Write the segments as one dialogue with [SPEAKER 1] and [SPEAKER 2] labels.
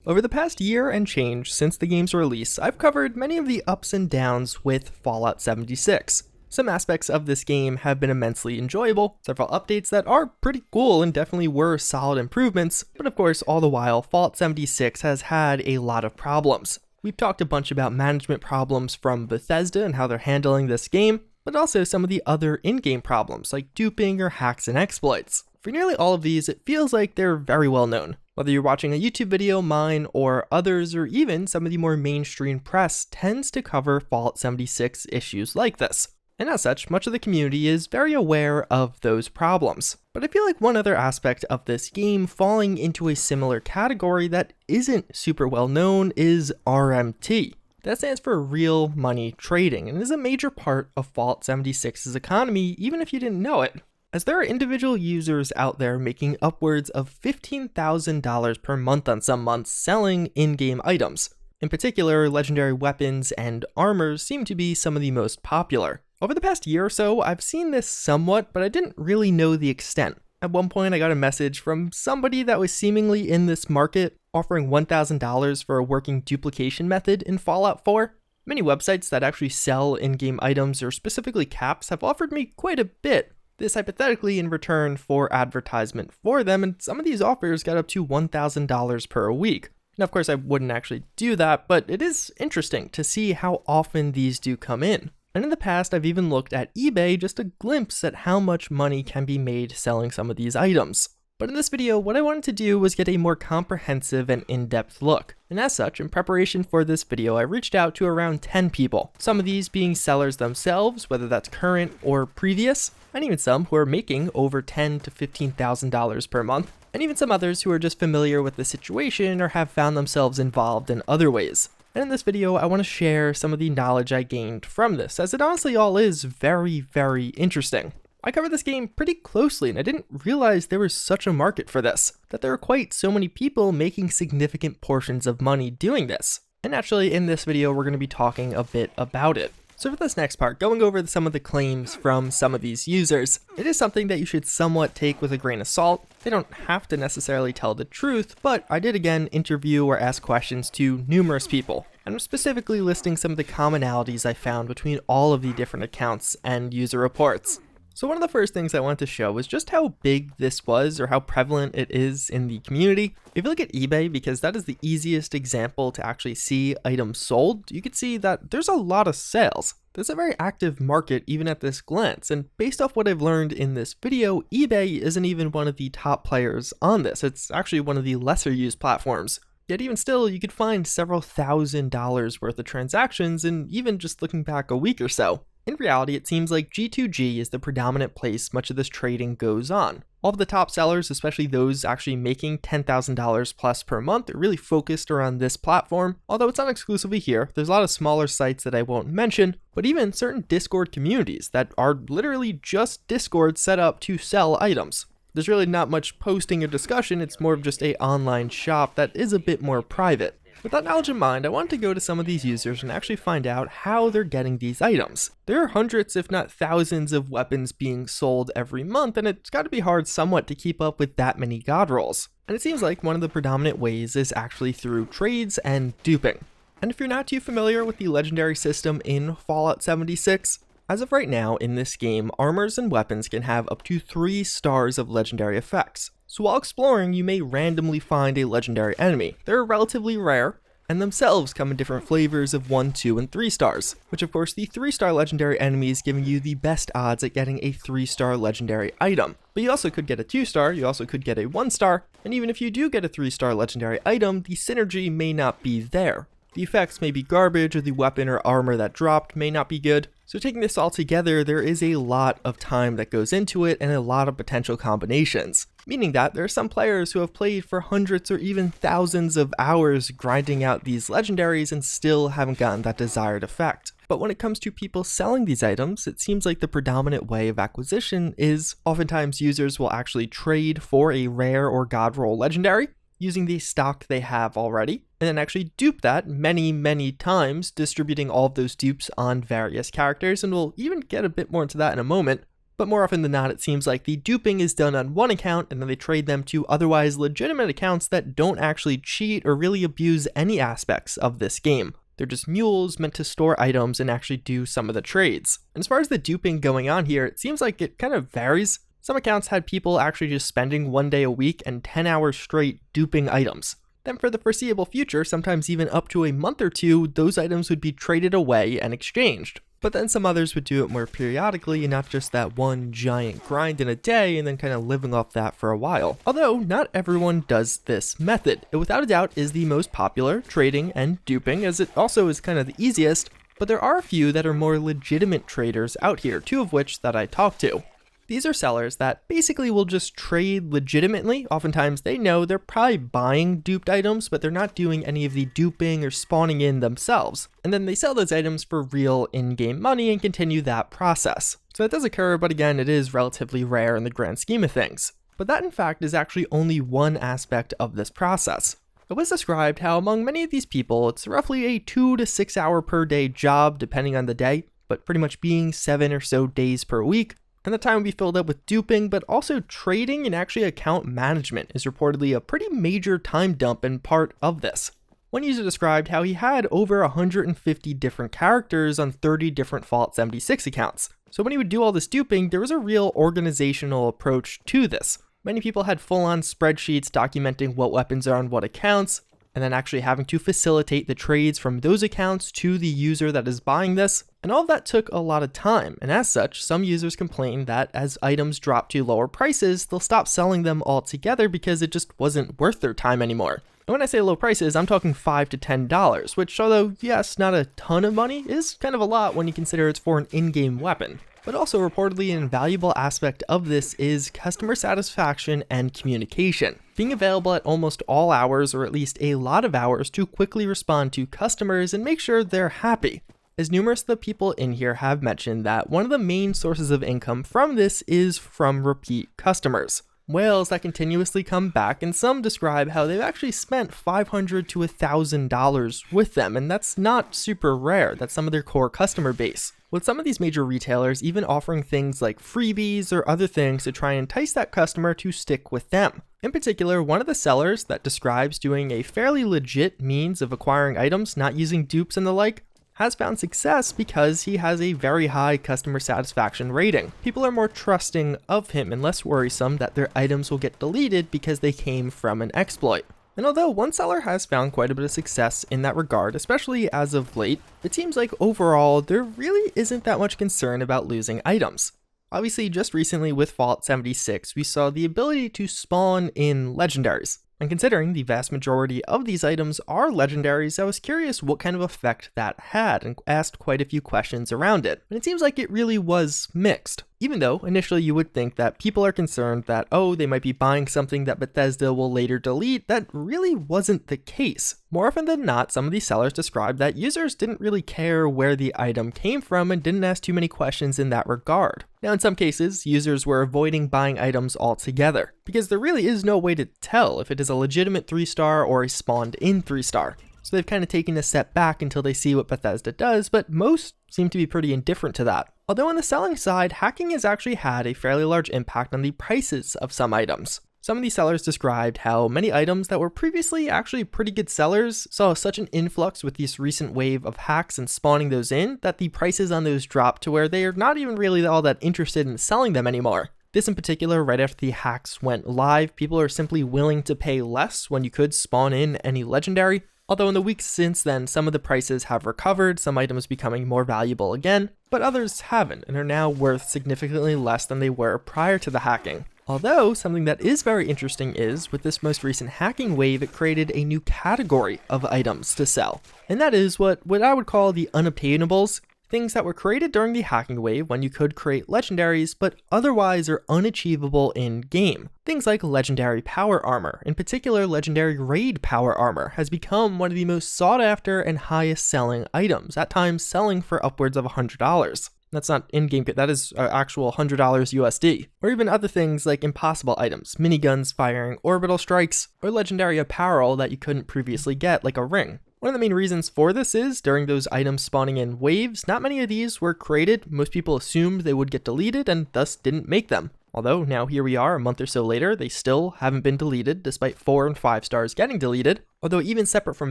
[SPEAKER 1] Over the past year and change since the game's release, I've covered many of the ups and downs with Fallout 76. Some aspects of this game have been immensely enjoyable, several updates that are pretty cool and definitely were solid improvements, but of course all the while Fallout 76 has had a lot of problems. We've talked a bunch about management problems from Bethesda and how they're handling this game, but also some of the other in-game problems like duping or hacks and exploits. For nearly all of these, it feels like they're very well known. Whether you're watching a YouTube video, mine, or others, or even some of the more mainstream press tends to cover Fallout 76 issues like this. And as such, much of the community is very aware of those problems. But I feel like one other aspect of this game falling into a similar category that isn't super well known is RMT. That stands for real money trading and is a major part of Fallout 76's economy even if you didn't know it. As there are individual users out there making upwards of $15,000 per month on some months selling in-game items. In particular, legendary weapons and armor seem to be some of the most popular. Over the past year or so, I've seen this somewhat, but I didn't really know the extent. At one point, I got a message from somebody that was seemingly in this market offering $1,000 for a working duplication method in Fallout 4. Many websites that actually sell in-game items or specifically caps have offered me quite a bit. This hypothetically in return for advertisement for them, and some of these offers got up to $1,000 per week. Now, of course, I wouldn't actually do that, but it is interesting to see how often these do come in. And in the past, I've even looked at eBay just a glimpse at how much money can be made selling some of these items. But in this video, what I wanted to do was get a more comprehensive and in-depth look. And as such, in preparation for this video, I reached out to around 10 people. Some of these being sellers themselves, whether that's current or previous, and even some who are making over $10,000 to $15,000 per month, and even some others who are just familiar with the situation or have found themselves involved in other ways. And in this video, I want to share some of the knowledge I gained from this, as it honestly all is very, very interesting. I covered this game pretty closely and I didn't realize there was such a market for this, that there are quite so many people making significant portions of money doing this. And naturally in this video we're going to be talking a bit about it. So for this next part, going over some of the claims from some of these users, it is something that you should somewhat take with a grain of salt. They don't have to necessarily tell the truth, but I did again interview or ask questions to numerous people. And I'm specifically listing some of the commonalities I found between all of the different accounts and user reports. So one of the first things I wanted to show was just how big this was or how prevalent it is in the community. If you look at eBay, because that is the easiest example to actually see items sold, you can see that there's a lot of sales. There's a very active market even at this glance, and based off what I've learned in this video, eBay isn't even one of the top players on this. It's actually one of the lesser used platforms. Yet even still, you could find several $1,000s worth of transactions in even just looking back a week or so. In reality, it seems like G2G is the predominant place much of this trading goes on. All of the top sellers, especially those actually making $10,000 plus per month, are really focused around this platform. Although it's not exclusively here, there's a lot of smaller sites that I won't mention, but even certain Discord communities that are literally just Discord set up to sell items. There's really not much posting or discussion, it's more of just an online shop that is a bit more private. With that knowledge in mind, I wanted to go to some of these users and actually find out how they're getting these items. There are hundreds if not thousands of weapons being sold every month, and it's got to be hard somewhat to keep up with that many god rolls. And it seems like one of the predominant ways is actually through trades and duping. And if you're not too familiar with the legendary system in Fallout 76, as of right now in this game, armors and weapons can have up to 3 stars of legendary effects. So while exploring, you may randomly find a legendary enemy. They're relatively rare, and themselves come in different flavors of 1, 2, and 3 stars, which of course the 3-star legendary enemy is giving you the best odds at getting a 3-star legendary item. But you also could get a 2-star, you also could get a 1-star, and even if you do get a 3-star legendary item, the synergy may not be there. The effects may be garbage, or the weapon or armor that dropped may not be good. So taking this all together, there is a lot of time that goes into it and a lot of potential combinations. Meaning that there are some players who have played for hundreds or even thousands of hours grinding out these legendaries and still haven't gotten that desired effect. But when it comes to people selling these items, it seems like the predominant way of acquisition is oftentimes users will actually trade for a rare or god roll legendary, using the stock they have already, and then actually dupe that many times, distributing all of those dupes on various characters, and we'll even get a bit more into that in a moment. But more often than not, it seems like the duping is done on one account and then they trade them to otherwise legitimate accounts that don't actually cheat or really abuse any aspects of this game. They're just mules meant to store items and actually do some of the trades. And as far as the duping going on here, it seems like it kind of varies. Some accounts had people actually just spending 1 day a week and 10 hours straight duping items. Then for the foreseeable future, sometimes even up to a month or two, those items would be traded away and exchanged. But then some others would do it more periodically and not just that one giant grind in a day and then kind of living off that for a while. Although not everyone does this method. It without a doubt is the most popular, trading and duping, as it also is kind of the easiest, but there are a few that are more legitimate traders out here, 2 of which that I talked to. These are sellers that basically will just trade legitimately. Oftentimes they know they're probably buying duped items, but they're not doing any of the duping or spawning in themselves. And then they sell those items for real in-game money and continue that process. So that does occur, but again, it is relatively rare in the grand scheme of things. But that in fact is actually only one aspect of this process. It was described how among many of these people, it's roughly a 2 to 6 hour per day job depending on the day, but pretty much being 7 or so days per week. And the time will be filled up with duping, but also trading and actually account management is reportedly a pretty major time dump and part of this. One user described how he had over 150 different characters on 30 different Fallout 76 accounts. So when he would do all this duping, there was a real organizational approach to this. Many people had full-on spreadsheets documenting what weapons are on what accounts, and then actually having to facilitate the trades from those accounts to the user that is buying this. And all of that took a lot of time, and as such, some users complain that as items drop to lower prices, they'll stop selling them altogether because it just wasn't worth their time anymore. And when I say low prices, I'm talking $5 to $10, which although yes, not a ton of money, is kind of a lot when you consider it's for an in-game weapon. But also reportedly an invaluable aspect of this is customer satisfaction and communication. Being available at almost all hours, or at least a lot of hours, to quickly respond to customers and make sure they're happy. As numerous of the people in here have mentioned that one of the main sources of income from this is from repeat customers. Whales that continuously come back, and some describe how they've actually spent $500 to $1,000 with them, and that's not super rare. That's some of their core customer base. With some of these major retailers even offering things like freebies or other things to try and entice that customer to stick with them. In particular, one of the sellers that describes doing a fairly legit means of acquiring items, not using dupes and the like, has found success because he has a very high customer satisfaction rating. People are more trusting of him and less worrisome that their items will get deleted because they came from an exploit. And although one seller has found quite a bit of success in that regard, especially as of late, it seems like overall there really isn't that much concern about losing items. Obviously, just recently with Fallout 76, we saw the ability to spawn in legendaries. And considering the vast majority of these items are legendaries, I was curious what kind of effect that had and asked quite a few questions around it. And it seems like it really was mixed. Even though initially you would think that people are concerned that, oh, they might be buying something that Bethesda will later delete, that really wasn't the case. More often than not, some of these sellers described that users didn't really care where the item came from and didn't ask too many questions in that regard. Now, in some cases, users were avoiding buying items altogether, because there really is no way to tell if it is a legitimate 3-star or a spawned-in 3-star. So they've kind of taken a step back until they see what Bethesda does, but most seem to be pretty indifferent to that. Although on the selling side, hacking has actually had a fairly large impact on the prices of some items. Some of these sellers described how many items that were previously actually pretty good sellers saw such an influx with this recent wave of hacks and spawning those in that the prices on those dropped to where they are not even really all that interested in selling them anymore. This in particular, right after the hacks went live, people are simply willing to pay less when you could spawn in any legendary. Although in the weeks since then, some of the prices have recovered, some items becoming more valuable again, but others haven't and are now worth significantly less than they were prior to the hacking. Although, something that is very interesting is, with this most recent hacking wave, it created a new category of items to sell. And that is what I would call the unobtainables. Things that were created during the hacking wave when you could create legendaries, but otherwise are unachievable in game. Things like legendary power armor, in particular legendary raid power armor, has become one of the most sought after and highest selling items, at times selling for upwards of $100. That's not in-game, that is actual $100 USD. Or even other things like impossible items, miniguns firing orbital strikes, or legendary apparel that you couldn't previously get, like a ring. One of the main reasons for this is, during those items spawning in waves, not many of these were created. Most people assumed they would get deleted and thus didn't make them. Although now here we are a month or so later, they still haven't been deleted despite 4 and 5 stars getting deleted. Although even separate from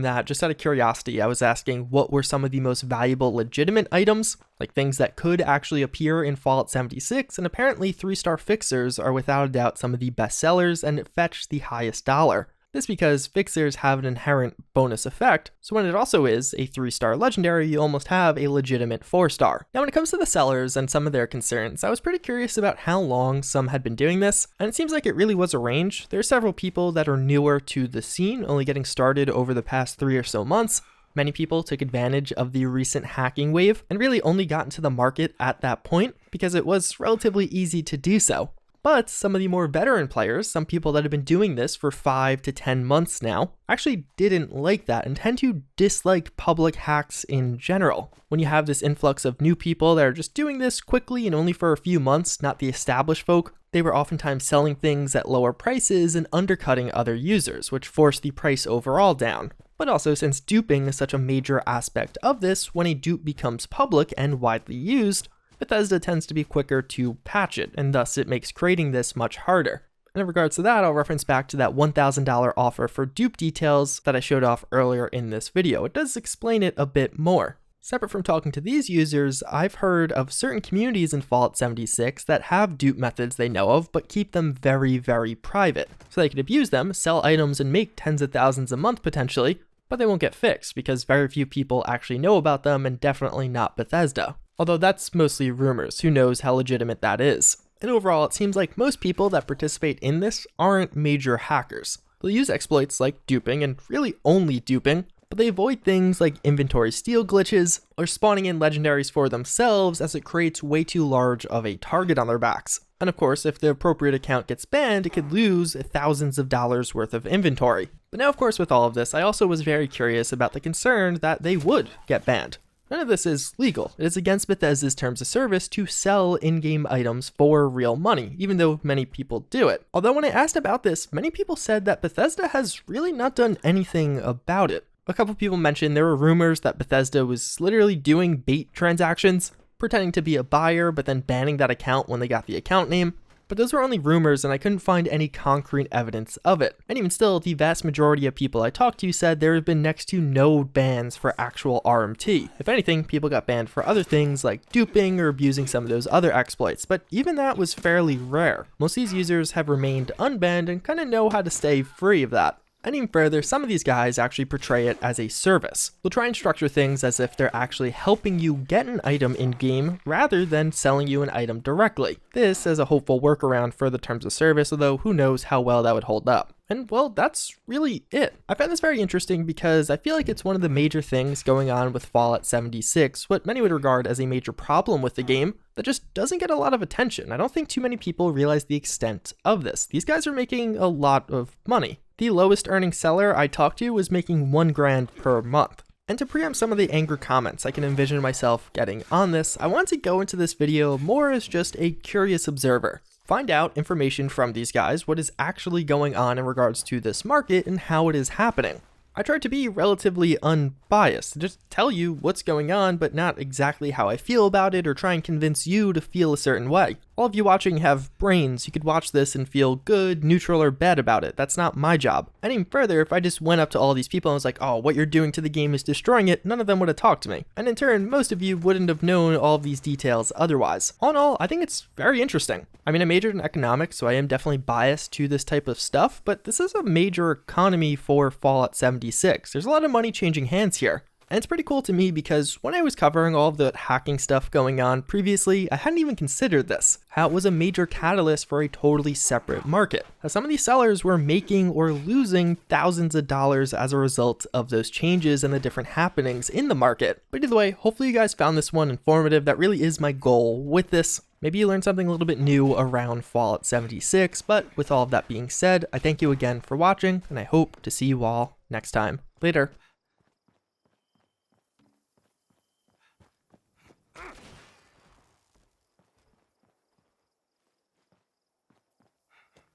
[SPEAKER 1] that, just out of curiosity, I was asking what were some of the most valuable legitimate items, like things that could actually appear in Fallout 76, and apparently 3-star fixers are without a doubt some of the best sellers and it fetched the highest dollar. This because fixers have an inherent bonus effect, so when it also is a 3-star legendary, you almost have a legitimate 4-star. Now when it comes to the sellers and some of their concerns, I was pretty curious about how long some had been doing this, and it seems like it really was a range. There are several people that are newer to the scene, only getting started over the past 3 or so months. Many people took advantage of the recent hacking wave and really only got into the market at that point because it was relatively easy to do so. But some of the more veteran players, some people that have been doing this for 5 to 10 months now, actually didn't like that and tend to dislike public hacks in general. When you have this influx of new people that are just doing this quickly and only for a few months, not the established folk, they were oftentimes selling things at lower prices and undercutting other users, which forced the price overall down. But also, since duping is such a major aspect of this, when a dupe becomes public and widely used, Bethesda tends to be quicker to patch it, and thus it makes creating this much harder. And in regards to that, I'll reference back to that $1,000 offer for dupe details that I showed off earlier in this video. It does explain it a bit more. Separate from talking to these users, I've heard of certain communities in Fallout 76 that have dupe methods they know of, but keep them very, very private. So they could abuse them, sell items, and make tens of thousands a month potentially, but they won't get fixed because very few people actually know about them, and definitely not Bethesda. Although that's mostly rumors, who knows how legitimate that is. And overall, it seems like most people that participate in this aren't major hackers. They'll use exploits like duping, and really only duping, but they avoid things like inventory steal glitches, or spawning in legendaries for themselves as it creates way too large of a target on their backs. And of course, if the appropriate account gets banned, it could lose thousands of dollars worth of inventory. But now of course with all of this, I also was very curious about the concern that they would get banned. None of this is legal. It is against Bethesda's terms of service to sell in-game items for real money, even though many people do it. Although when I asked about this, many people said that Bethesda has really not done anything about it. A couple people mentioned there were rumors that Bethesda was literally doing bait transactions, pretending to be a buyer but then banning that account when they got the account name. But those were only rumors and I couldn't find any concrete evidence of it. And even still, the vast majority of people I talked to said there have been next to no bans for actual RMT. If anything, people got banned for other things like duping or abusing some of those other exploits, but even that was fairly rare. Most of these users have remained unbanned and kind of know how to stay free of that. And even further, some of these guys actually portray it as a service. They'll try and structure things as if they're actually helping you get an item in-game rather than selling you an item directly. This as a hopeful workaround for the terms of service, although who knows how well that would hold up. And well, that's really it. I found this very interesting because I feel like it's one of the major things going on with Fallout 76, what many would regard as a major problem with the game that just doesn't get a lot of attention. I don't think too many people realize the extent of this. These guys are making a lot of money. The lowest earning seller I talked to was making $1 grand per month. And to preempt some of the angry comments I can envision myself getting on this, I want to go into this video more as just a curious observer. Find out information from these guys, what is actually going on in regards to this market and how it is happening. I tried to be relatively unbiased, just tell you what's going on, but not exactly how I feel about it or try and convince you to feel a certain way. All of you watching have brains. You could watch this and feel good, neutral, or bad about it. That's not my job. And even further, if I just went up to all these people and was like, oh, what you're doing to the game is destroying it, none of them would have talked to me. And in turn, most of you wouldn't have known all of these details otherwise. All in all, I think it's very interesting. I mean, I majored in economics, so I am definitely biased to this type of stuff, but this is a major economy for Fallout 76. There's a lot of money changing hands here. And it's pretty cool to me because when I was covering all of the hacking stuff going on previously, I hadn't even considered this, how it was a major catalyst for a totally separate market. How some of these sellers were making or losing thousands of dollars as a result of those changes and the different happenings in the market. But either way, hopefully you guys found this one informative. That really is my goal with this. Maybe you learned something a little bit new around Fallout 76, but with all of that being said, I thank you again for watching, and I hope to see you all next time. Later.